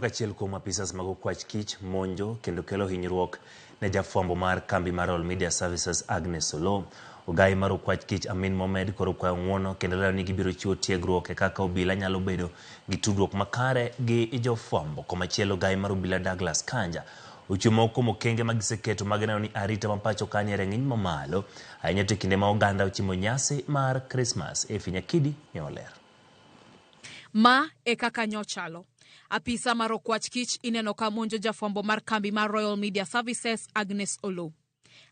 Achiel kuom apisa mag okwach kich monjo kendo kelo hinyruok ne jafwambo mar kambi mar All Media Services Agnes Olo. Ogai mar okwach kich Amin Mohamed koro kwayo ng'uono kendo lero ni gibiro chiwo tiegruok e kaka obila nyalo bedo gi tudruok makare gi jofwambo. Komachielo ogai mar obila Douglas Kanja ochumo kuom okenge ma giseketo mag neno ni arita ma pacho ka ni rang'iny mamalo ahinya to kinde ma oganda ochimo nyasi mar Christmas. Nyakidi ne oler. Ma e kaka nyochalo. Apisa mar okwach kich ineno ka monjo jafwambo mar kambi mar Royal Media Services Agnes Olo.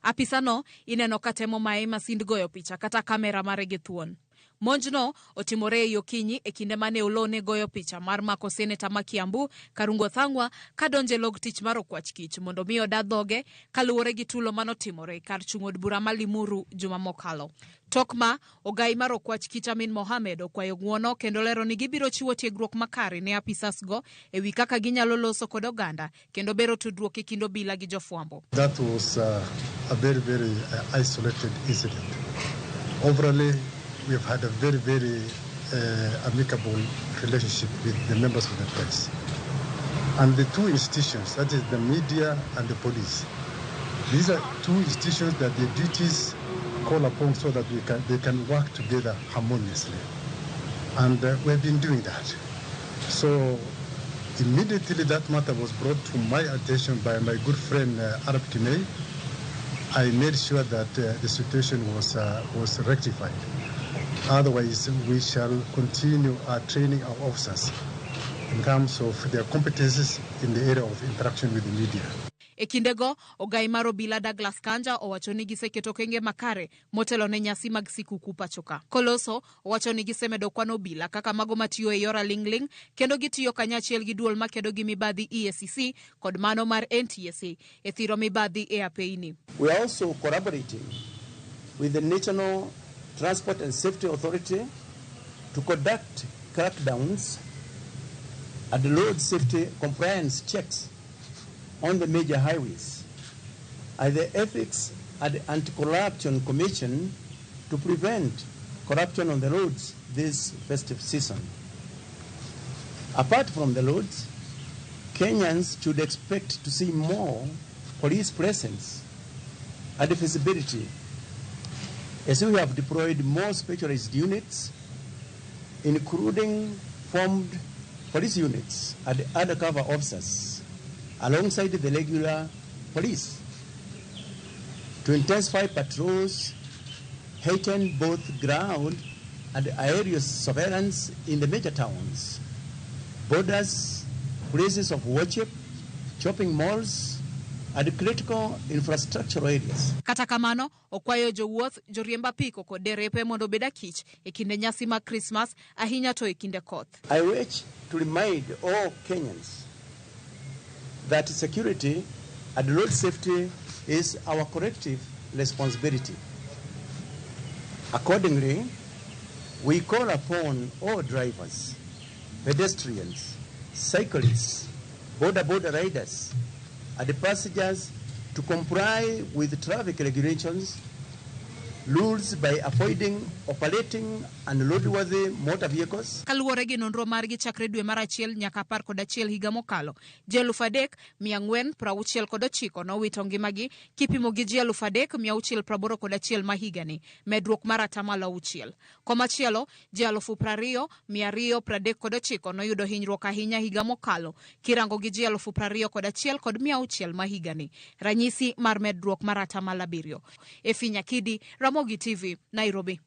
Apisa no ineno ka temo mae masind goyo picha kata kamera mare gi thuon. Monjno otimore yokinyi e kinde mane Olo ne goyo picha mar mako seneta ma Kiambu Karungo Thangwa kadonje log tich mar okwach kich mondo mi oda dhoge kaluwore gi tulo manotimore kar chung od bura malimuru juma mokalo. Tokma ogai mar okwach kich Amin Mohamed okwayo ng'uono kendo lero ni gibiro chiwo tiegruok makare ne apisas go ewi kaka ginyalo loso kod oganda kendo bero tudruok e kind obila gi jofwambo. That was a very isolated incident. Overall, we've had a very amicable relationship with the members of the press. And the two institutions, that is the media and the police, these are two institutions that their duties call upon so that they can work together harmoniously. And we've been doing that. So immediately that matter was brought to my attention by my good friend Arab Timei. I made sure that the situation was rectified. Otherwise, we shall continue training our officers in terms of their competences in the area of interaction with the media. E kindego, ogai mar obila Douglas Kanja owacho ni giseketo kenge makare motelo ne nyasi mag sikuku pachoka. Koloso owacho ni gisemedo kwano obila kaka mago matiyo e yora lingling kendo gitiyo kanyachiel gi duol makedo gi mibadhi EACC kod mano mar NTSA e thiro mibadhi e apeini. We are also collaborating with the National Transport and Safety Authority to conduct crackdowns and road safety compliance checks on the major highways, and the Ethics and Anti-Corruption Commission to prevent corruption on the roads this festive season. Apart from the roads, Kenyans should expect to see more police presence and visibility as we have deployed more specialized units, including formed police units and undercover officers, alongside the regular police, to intensify patrols, heighten both ground and aerial surveillance in the major towns, borders, places of worship, shopping malls, and critical infrastructure areas. Kata kamano, okwayo jowuoth, joriemb apiko kod derepe mondo bed akich e kinde nyasi mag Christmas ahinya to e kinde koth. I wish to remind all Kenyans that security and road safety is our collective responsibility. Accordingly, we call upon all drivers, pedestrians, cyclists, border riders, and the passengers to comply with traffic regulations, rules by avoiding operating unroadworthy motor vehicles. Kaluwore gi nonro margi chakre dwe mar achiel nyaka 11 higa mokalo, ji 3,469 nowito ngimagi kipimo gi ji 3,681 ma higani, medruok mar 6%. Komachielo, ji 20,239 noyudo hinyruok ahinya higa mokalo kirango gi ji 21,600 ma higani, ranyisi mar medruok mar 7%. Nyakidi, Ramogi TV, Nairobi.